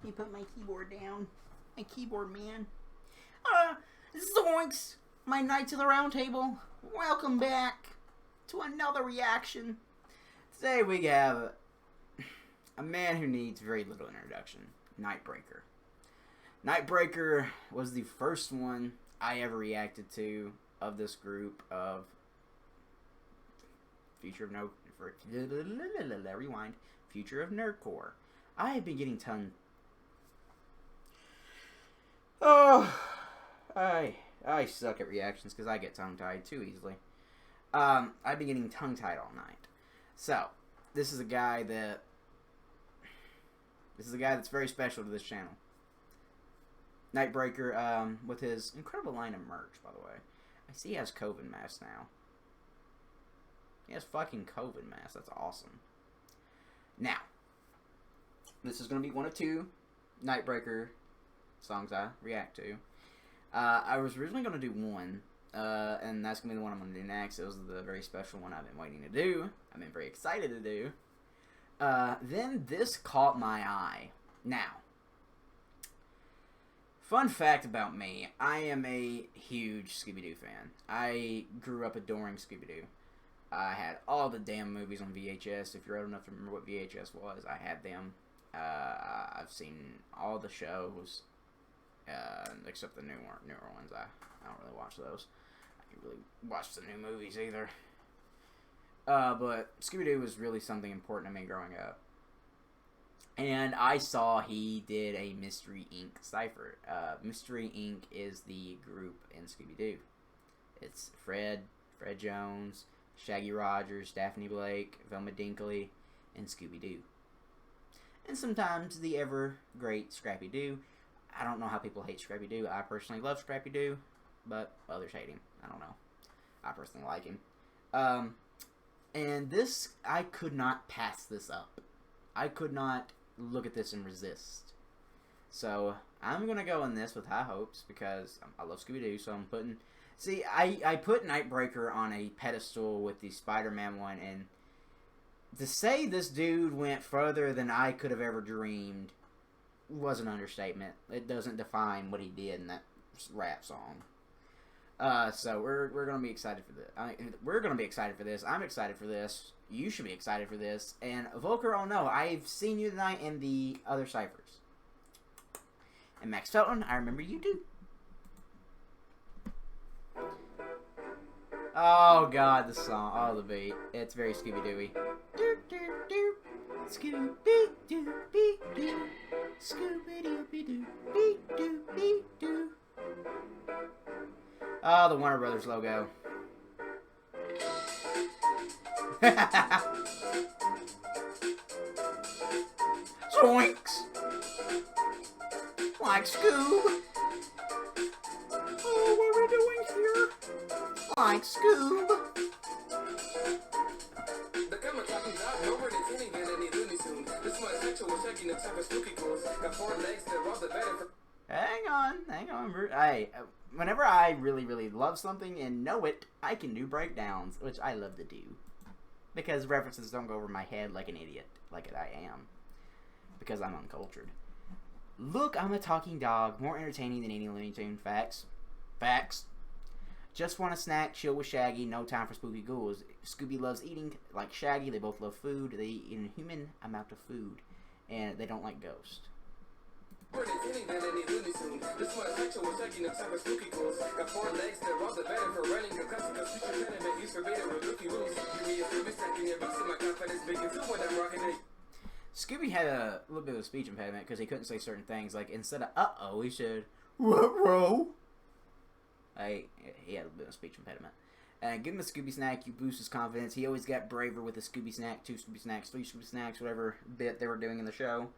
me put my keyboard down. My keyboard man. ZOINKS! My Knights of the Round Table. Welcome back to another reaction. Today we have a man who needs very little introduction. Nightbreaker. Nightbreaker was the first one I ever reacted to of this group of Future of Nerdcore. I have been getting I suck at reactions because I get tongue-tied too easily. I've been getting tongue-tied all night. So, this is a guy that's very special to this channel. Nightbreaker, with his incredible line of merch, by the way. I see he has COVID masks now. He has fucking COVID masks. That's awesome. Now, this is going to be one of two Nightbreaker songs I react to. I was originally going to do one, and that's going to be the one I'm going to do next. It was the very special one I've been waiting to do. I've been very excited to do. Then this caught my eye. Now, fun fact about me, I am a huge Scooby-Doo fan. I grew up adoring Scooby-Doo. I had all the damn movies on VHS. If you're old enough to remember what VHS was, I had them. I've seen all the shows, except the newer ones. I don't really watch those. I don't really watch the new movies either. But Scooby-Doo was really something important to me growing up. And I saw he did a Mystery Inc. Cypher. Mystery Inc. is the group in Scooby-Doo. It's Fred Jones, Shaggy Rogers, Daphne Blake, Velma Dinkley, and Scooby-Doo. And sometimes the ever-great Scrappy-Doo. I don't know how people hate Scrappy-Doo. I personally love Scrappy-Doo, but others hate him. I don't know. I personally like him. And this, I could not pass this up. I could not look at this and resist. So, I'm going to go in this with high hopes because I love Scooby-Doo, so I'm putting... See, I put Nightbreaker on a pedestal with the Spider-Man one, and to say this dude went further than I could have ever dreamed was an understatement. It doesn't define what he did in that rap song. So we're gonna be excited for this. We're gonna be excited for this. I'm excited for this. You should be excited for this. And Volker, oh no, I've seen you tonight in the other ciphers. And Max Felton, I remember you too. Oh god, the song, oh the beat. It's very Scooby-Dooey. Scooby-Doo, Scooby-Doo, oh, the Warner Brothers logo. ZOINKS! Like Scoob! Oh, what are we doing here? Like Scoob! Hang on. Hey, whenever I really love something and know it, I can do breakdowns, which I love to do. Because references don't go over my head like an idiot, like I am. Because I'm uncultured. Look, I'm a talking dog, more entertaining than any Looney Tune. Facts. Just want a snack, chill with Shaggy, no time for spooky ghouls. Scooby loves eating like Shaggy, they both love food, they eat an inhuman amount of food, and they don't like ghosts. Scooby had a little bit of a speech impediment because he couldn't say certain things. Like, instead of uh-oh, he said, ruh-roh. He had a little bit of a speech impediment. And give him a Scooby snack, you boost his confidence. He always got braver with a Scooby snack, 2 Scooby snacks, 3 Scooby snacks, whatever bit they were doing in the show.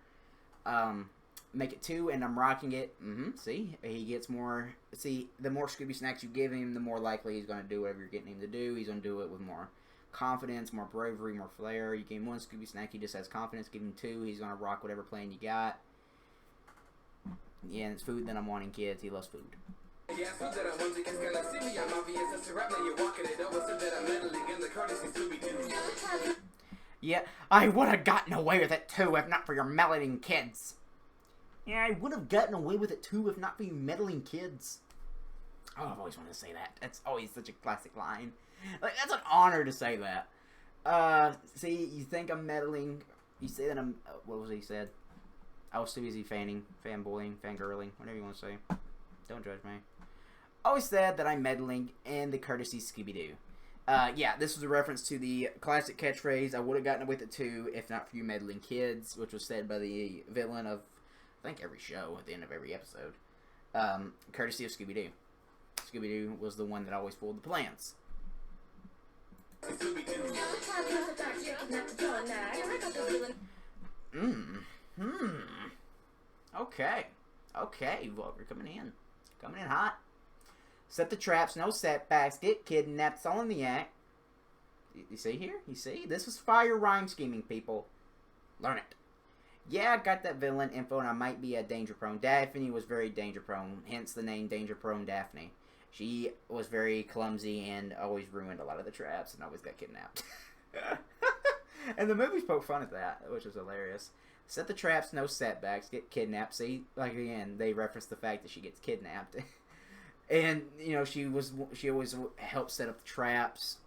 Make it 2, and I'm rocking it. See? He gets more... See, the more Scooby snacks you give him, the more likely he's going to do whatever you're getting him to do. He's going to do it with more confidence, more bravery, more flair. You give him 1 Scooby snack, he just has confidence. Give him 2, he's going to rock whatever plan you got. Yeah, and it's food that I'm wanting, kids. He loves food. Yeah, I would have gotten away with it too if not for your melody kids. Yeah, I would have gotten away with it too if not for you meddling kids. Oh, I've always wanted to say that. That's always such a classic line. Like, that's an honor to say that. See, you think I'm meddling. You say that I'm... what was he said? I was too busy fanboying, fangirling, whatever you want to say. Don't judge me. Always said that I'm meddling in the courtesy Scooby-Doo. Yeah, this was a reference to the classic catchphrase, I would have gotten away with it too if not for you meddling kids, which was said by the villain of, I think, every show at the end of every episode. Courtesy of Scooby-Doo. Scooby-Doo was the one that always fooled the plans. Okay, well, we're coming in. Coming in hot. Set the traps, no setbacks, get kidnapped, it's all in the act. You see here? You see? This was fire rhyme scheming, people. Learn it. Yeah, I got that villain info and I might be a danger prone. Daphne was very danger prone, hence the name Danger Prone Daphne. She was very clumsy and always ruined a lot of the traps and always got kidnapped. And the movies poke fun at that, which was hilarious. Set the traps, no setbacks, get kidnapped. See, like again, they reference the fact that she gets kidnapped. And, you know, she always helped set up the traps.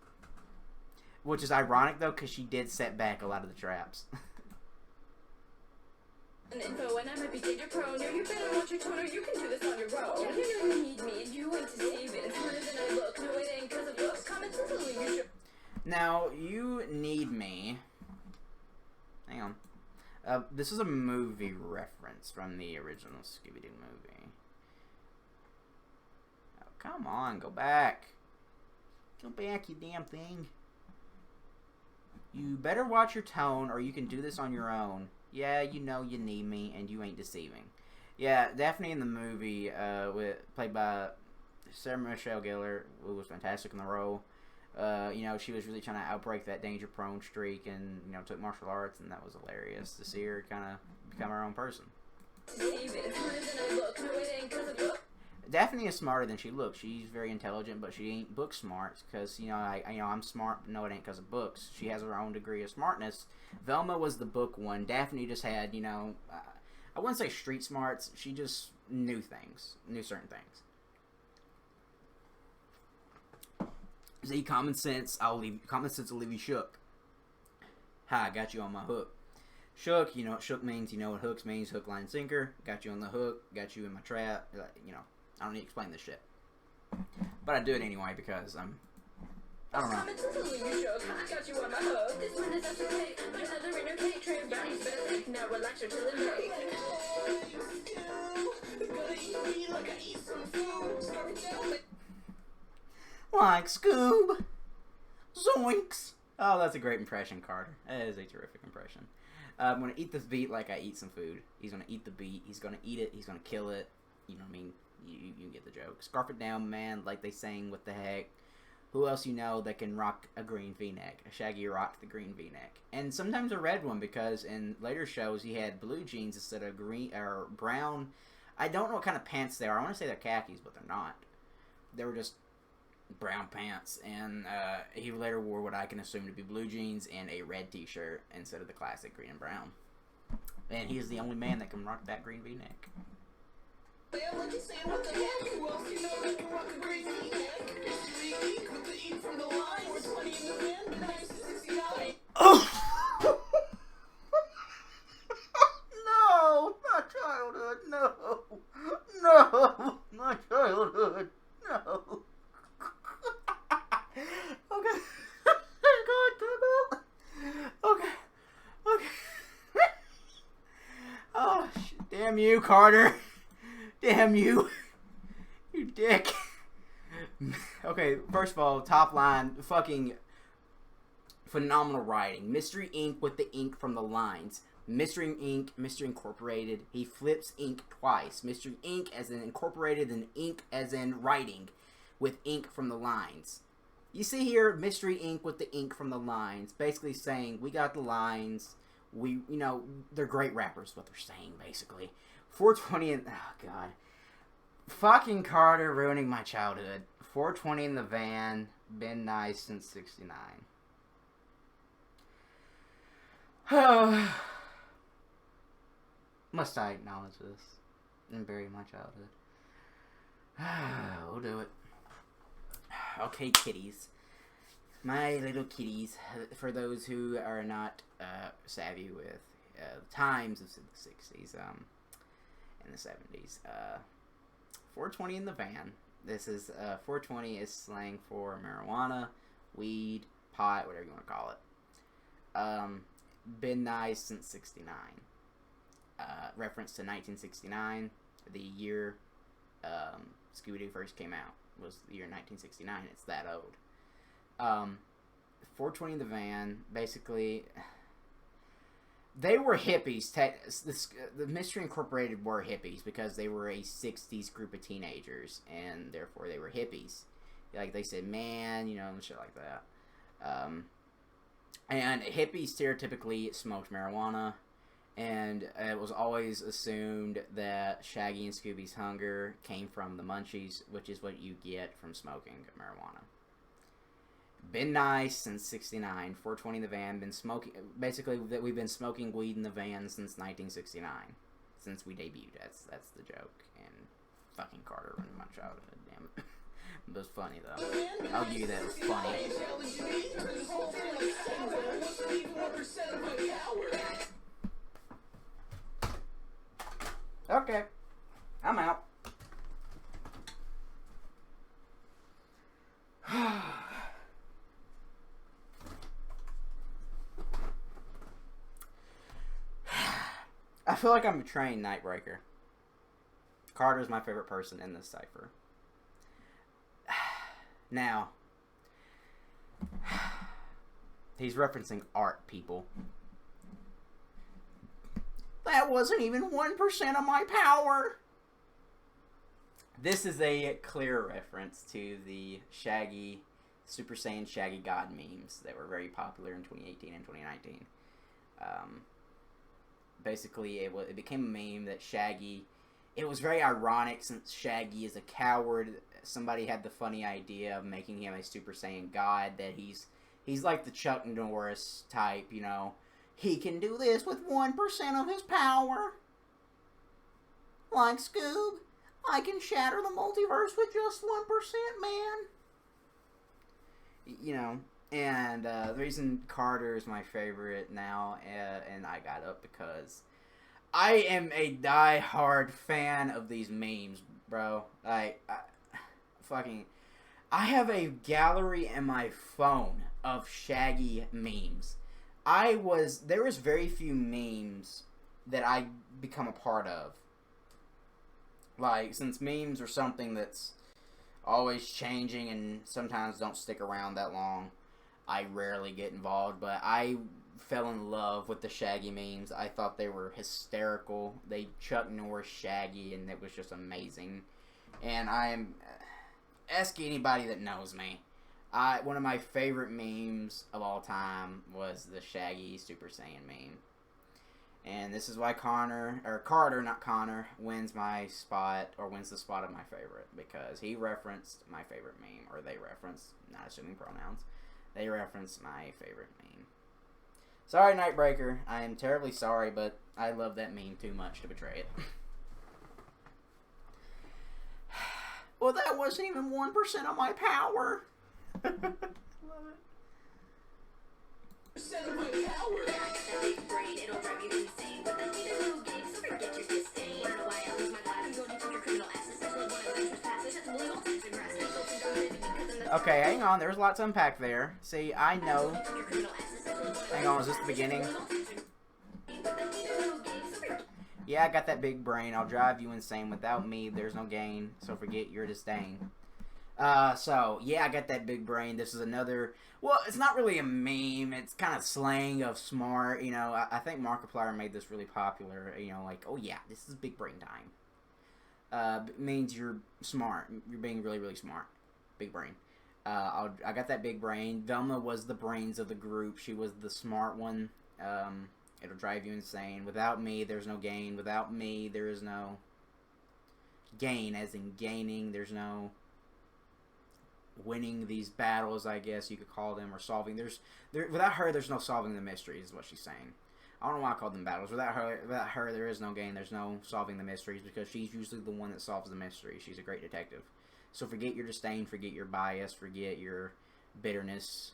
Which is ironic, though, because she did set back a lot of the traps. Info and I might be danger prone. You better watch your tone or you can do this on your own. You know you need me and you ain't deceiving. It's harder than I look. No, it ain't because of looks. Comments are really you should. Now, you need me. Hang on. This is a movie reference from the original Scooby-Doo movie. Oh, come on, go back. Go back, you damn thing. You better watch your tone or you can do this on your own. Yeah, you know you need me and you ain't deceiving. Yeah, Daphne in the movie, played by Sarah Michelle Gellar, who was fantastic in the role. You know, she was really trying to outbreak that danger-prone streak and, you know, took martial arts, and that was hilarious to see her kind of become her own person. Daphne is smarter than she looks. She's very intelligent, but she ain't book smart, because, you know, I'm smart, but no, it ain't because of books. She has her own degree of smartness. Velma was the book one. Daphne just had, you know, I wouldn't say street smarts. She just knew things, knew certain things. See, common sense will leave you shook. Ha, I got you on my hook. Shook, you know what shook means, you know what hooks means, hook, line, sinker. Got you on the hook, got you in my trap. You know, I don't need to explain this shit. But I do it anyway because I don't know. Like Scoob, ZOINKS. Oh, that's a great impression, Carter. That is a terrific impression. I'm gonna eat this beat like I eat some food. He's gonna eat the beat. He's gonna eat it. He's gonna kill it. You know what I mean? You get the joke. Scarf it down, man, like they sang. What the heck? Who else you know that can rock a green V-neck? A Shaggy rocked the green V-neck, and sometimes a red one because in later shows he had blue jeans instead of green or brown. I don't know what kind of pants they are. I want to say they're khakis, but they're not. They were just brown pants, and he later wore what I can assume to be blue jeans and a red t-shirt instead of the classic green and brown. And he is the only man that can rock that green V-neck. Oh! No! My childhood! No! No! My childhood! No! Okay. Okay. Oh, shit. Damn you, Carter. Damn you. You dick. Okay, first of all, top line, fucking phenomenal writing. Mystery Inc. with the ink from the lines. Mystery Inc., Mystery Incorporated. He flips ink twice. Mystery Inc. as in incorporated and ink as in writing with ink from the lines. You see here, Mystery Inc. with the ink from the lines, basically saying, we got the lines, you know, they're great rappers, what they're saying, basically. 420 and, oh, God. Fucking Carter ruining my childhood. 420 in the van, been nice since 69. Must I acknowledge this and bury my childhood? We'll do it. Okay, kitties. My little kitties. For those who are not savvy with the times of the 60s and the 70s. 420 in the van. This is 420 is slang for marijuana, weed, pot, whatever you want to call it. Been nice since 69. Reference to 1969, the year Scooby-Doo first came out was the year 1969. It's that old. 420 in the van, basically, they were hippies. The Mystery Incorporated were hippies because they were a 60s group of teenagers, and therefore they were hippies. Like, they said, man, you know, and shit like that. And hippies stereotypically smoked marijuana, and it was always assumed that Shaggy and Scooby's hunger came from the munchies, which is what you get from smoking marijuana. Been nice since 69. 420 in the van. Been smoking. Basically, that we've been smoking weed in the van since 1969. Since we debuted. That's the joke. And fucking Carter ruined my childhood. Damn it. It was funny though. I'll give you that. It was funny. Okay. I'm out. I feel like I'm betraying Nightbreaker. Carter's my favorite person in this cipher. Now, he's referencing art, people. That wasn't even 1% of my power. This is a clear reference to the Shaggy, Super Saiyan Shaggy God memes that were very popular in 2018 and 2019. Basically, it became a meme that Shaggy... It was very ironic since Shaggy is a coward. Somebody had the funny idea of making him a Super Saiyan God, that he's like the Chuck Norris type, you know. He can do this with 1% of his power. Like Scoob, I can shatter the multiverse with just 1%, man. You know, and the reason Carter is my favorite now, and I got up because I am a die-hard fan of these memes, bro. Like, I have a gallery in my phone of Shaggy memes. There was very few memes that I become a part of. Like, since memes are something that's always changing and sometimes don't stick around that long, I rarely get involved, but I fell in love with the Shaggy memes. I thought they were hysterical. They Chuck Norris Shaggy, and it was just amazing. And ask anybody that knows me. One of my favorite memes of all time was the Shaggy Super Saiyan meme. And this is why Carter, not Connor, wins my spot, or wins the spot of my favorite, because he referenced my favorite meme, or they referenced, not assuming pronouns, they referenced my favorite meme. Sorry, Nightbreaker. I am terribly sorry, but I love that meme too much to betray it. Well, that wasn't even 1% of my power. Love it. Okay, hang on. There's a lot to unpack there. See, I know. Hang on, is this the beginning? Yeah, I got that big brain. I'll drive you insane. Without me, there's no gain. So forget your disdain. So, yeah, I got that big brain. This is another... Well, it's not really a meme. It's kind of slang of smart. You know, I think Markiplier made this really popular. You know, like, oh yeah, this is big brain time. It means you're smart. You're being really, really smart. Big brain. I got that big brain. Velma was the brains of the group. She was the smart one. It'll drive you insane. Without me, there's no gain. Without me, there is no gain, as in gaining. There's no winning these battles, I guess you could call them, or solving. Without her, there's no solving the mysteries, is what she's saying. I don't know why I called them battles. Without her, there is no game. There's no solving the mysteries because she's usually the one that solves the mystery. She's a great detective. So forget your disdain, forget your bias, forget your bitterness.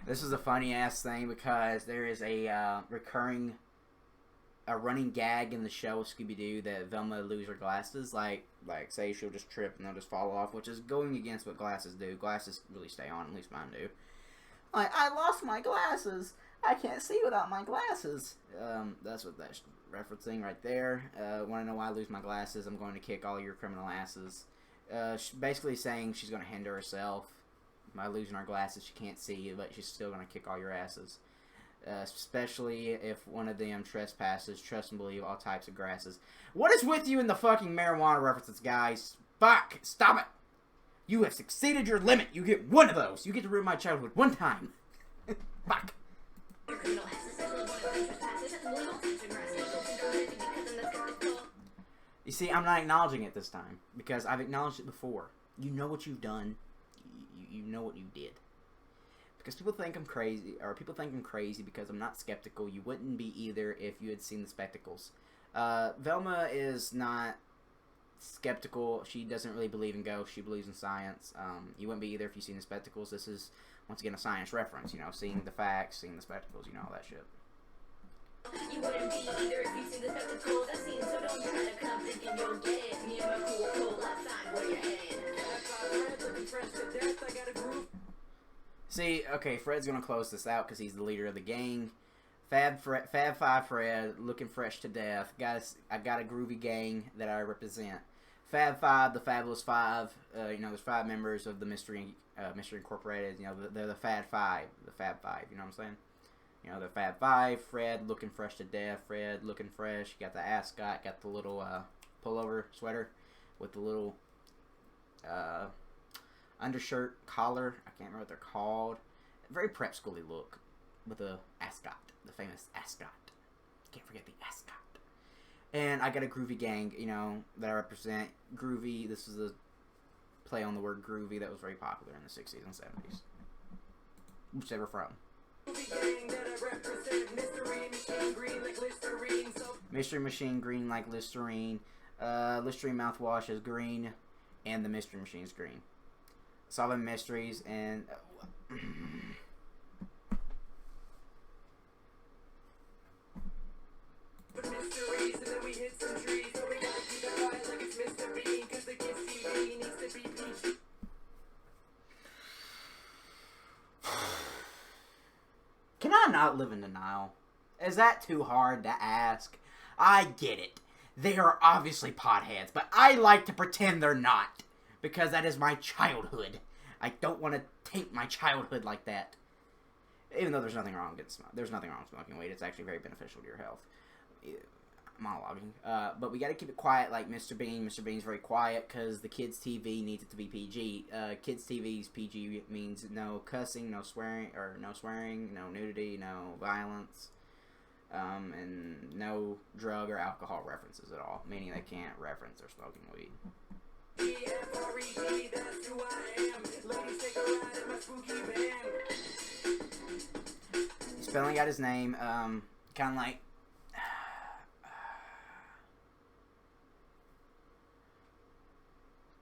This is a funny ass thing because there is a running gag in the show of Scooby-Doo that Velma lose her glasses. Like say she'll just trip and they'll just fall off, which is going against what glasses do. Glasses really stay on, at least mine do. Like, I lost my glasses. I can't see without my glasses. That's what that's referencing right there. Want to know why I lose my glasses? I'm going to kick all your criminal asses. Basically saying she's going to hinder herself by losing her glasses. She can't see, but she's still going to kick all your asses. Especially if one of them trespasses. Trust and believe all types of grasses. What is with you in the fucking marijuana references, guys? Fuck! Stop it! You have succeeded your limit. You get one of those. You get to ruin my childhood one time. Fuck. You see, I'm not acknowledging it this time because I've acknowledged it before. You know what you've done. You know what you did. Because people think I'm crazy, or people think I'm crazy because I'm not skeptical. You wouldn't be either if you had seen the spectacles. Velma is not skeptical. She doesn't really believe in ghosts. She believes in science. You wouldn't be either if you've seen the spectacles. This is, once again, a science reference. You know, seeing the facts, seeing the spectacles, you know, all that shit. You wouldn't be either if you see the spectacles I've seen, so don't try to come thinking you'll get it. Me and my cool left side, where you headed? Looking fresh to death, I got a groove. See, okay, Fred's gonna close this out because he's the leader of the gang. Fab 5 Fred, looking fresh to death. Guys, I got a groovy gang that I represent. Fab 5, the Fabulous 5. You know, there's 5 members of the Mystery Incorporated. You know, they're the Fab 5. The Fab 5, you know what I'm saying? You know, the Fab 5. Fred, looking fresh to death. Fred, looking fresh. You got the ascot, got the little pullover sweater with the little undershirt collar. I can't remember what they're called. Very prep schooly look with the ascot, the famous ascot. Can't forget the ascot. And I got a groovy gang, you know, that I represent. Groovy. This is a play on the word groovy that was very popular in the 60s and 70s. Whichever from. Mystery Machine green like Listerine. Listerine mouthwash is green, and the Mystery Machine's green. Solving mysteries and mysteries, and then we hit some trees. So we gotta keep it quiet like it's Mr. Bean, 'cause the kid's TV needs to be PG. Can I not live in denial? Is that too hard to ask? I get it. They are obviously potheads, but I like to pretend they're not. Because that is my childhood. I don't want to taint my childhood like that. Even though there's nothing wrong with smoking weed. It's actually very beneficial to your health. Monologuing. But we got to keep it quiet like Mr. Bean. Mr. Bean's very quiet because the kids' TV needs it to be PG. Kids' TV's PG means no cussing, no swearing, no nudity, no violence, and no drug or alcohol references at all. Meaning they can't reference their smoking weed. F-R-E-D, that's who I am. Ladies, take a ride in my spooky van. Spelling out his name, kind of like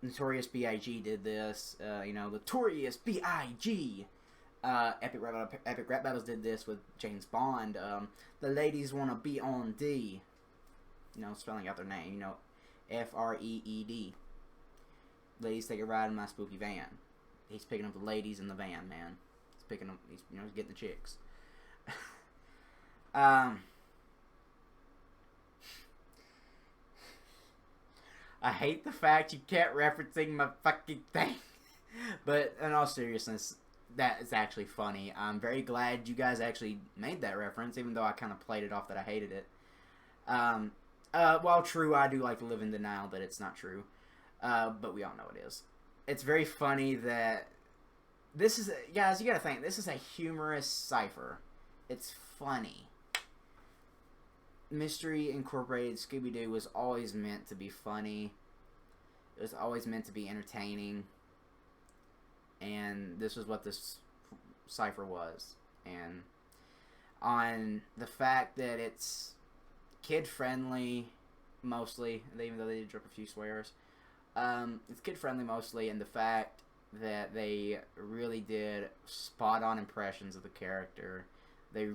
Notorious B.I.G. did this. You know, Notorious B.I.G. Epic Rap Battles did this with James Bond. The ladies want to be on D. You know, spelling out their name. You know, F-R-E-E-D. Ladies, take a ride in my spooky van. He's picking up the ladies in the van, man. He's picking up, he's getting the chicks. I hate the fact you kept referencing my fucking thing. But in all seriousness, that is actually funny. I'm very glad you guys actually made that reference, even though I kind of played it off that I hated it. While true, I do like to live in denial that it's not true. But we all know it is. It's very funny that this is, guys, you gotta think, this is a humorous Cypher. It's funny. Mystery Incorporated Scooby-Doo was always meant to be funny. It was always meant to be entertaining. and this is what this Cypher was. And on the fact that it's kid-friendly, mostly, even though they did drop a few swears, it's kid-friendly mostly, and the fact that they really did spot-on impressions of the character. They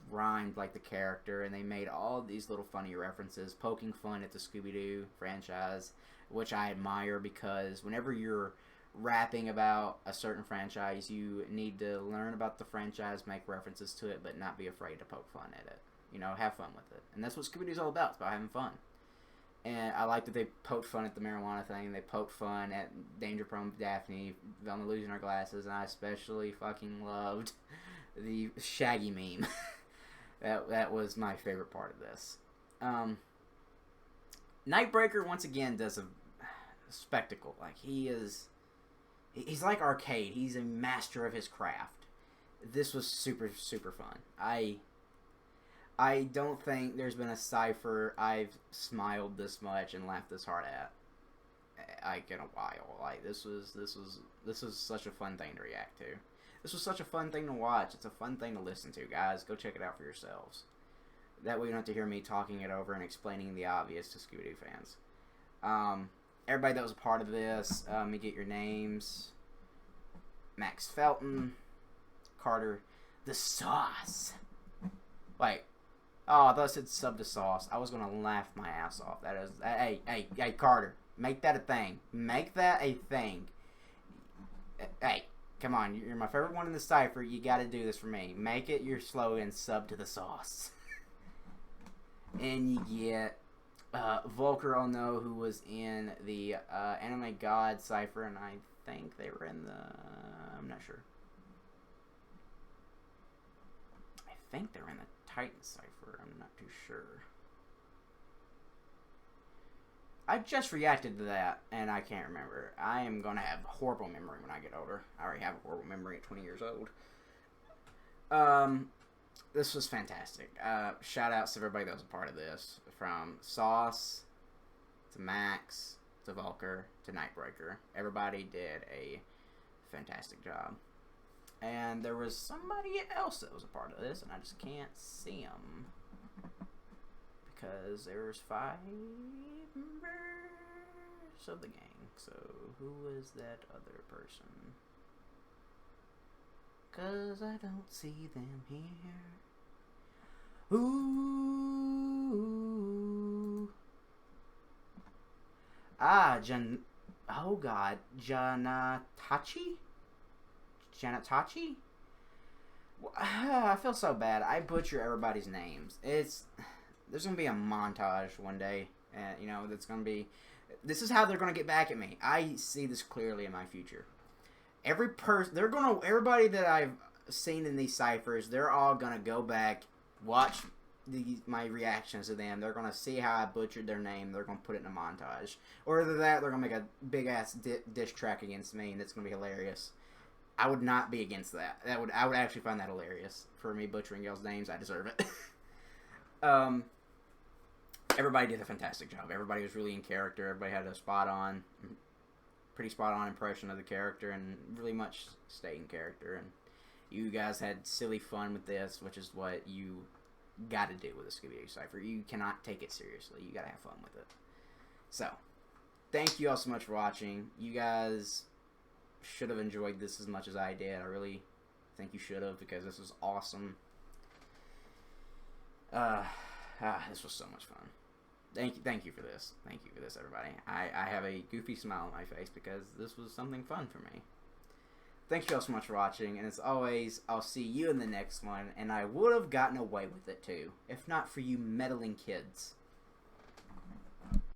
rhymed like the character, and they made all these little funny references, poking fun at the Scooby-Doo franchise, which I admire, because whenever you're rapping about a certain franchise, you need to learn about the franchise, make references to it, but not be afraid to poke fun at it. You know, have fun with it. And that's what Scooby-Doo's all about. It's about having fun. And I like that they poked fun at the marijuana thing. They poked fun at Danger Prone Daphne, Velma losing her glasses, and I especially fucking loved the Shaggy meme. that was my favorite part of this. Nightbreaker once again does a spectacle. Like, he's like Arcade. He's a master of his craft. This was super, super fun. I don't think there's been a Cypher I've smiled this much and laughed this hard at, like, in a while. Like, this was such a fun thing to react to. This was such a fun thing to watch. It's a fun thing to listen to, guys. Go check it out for yourselves. That way you don't have to hear me talking it over and explaining the obvious to Scooby-Doo fans. Everybody that was a part of this, let me get your names. Max Felton, Carter, the Sauce. Wait. Oh, I thought it said sub to Sauce. I was going to laugh my ass off. That is, hey, Carter, make that a thing. Make that a thing. Hey, come on. You're my favorite one in the Cypher. You got to do this for me. Make it your slogan, sub to the Sauce. And you get Volker Ono, who was in the Anime God Cypher, and I think they were in the... I'm not sure. I think they were in the Titan Cypher. I'm not too sure. I just reacted to that, and I can't remember. I am going to have a horrible memory when I get older. I already have a horrible memory at 20 years old. This was fantastic. Shout outs to everybody that was a part of this. From Sauce, to Max, to Volker, to Nightbreaker. Everybody did a fantastic job. And there was somebody else that was a part of this, and I just can't see them. Because there was 5 members of the gang. So, who was that other person? Because I don't see them here. Ooh. Oh God. Janatachi? I feel so bad. I butcher everybody's names. There's gonna be a montage one day, and you know that's gonna be. This is how they're gonna get back at me. I see this clearly in my future. Everybody that I've seen in these ciphers, they're all gonna go back, watch my reactions to them. They're gonna see how I butchered their name. They're gonna put it in a montage, or either that, they're gonna make a big ass diss track against me, and it's gonna be hilarious. I would not be against that. I would actually find that hilarious. For me butchering y'all's names, I deserve it. Everybody did a fantastic job. Everybody was really in character. Everybody had a pretty spot on impression of the character, and really much stayed in character. And you guys had silly fun with this, which is what you got to do with a Scooby-Doo Cypher. You cannot take it seriously. You got to have fun with it. So, thank you all so much for watching. You guys should have enjoyed this as much as I did. I really think you should have, because this was awesome. This was so much fun. Thank you for this. Thank you for this, everybody. I have a goofy smile on my face because this was something fun for me. Thank you all so much for watching, and as always, I'll see you in the next one, and I would have gotten away with it too, if not for you meddling kids.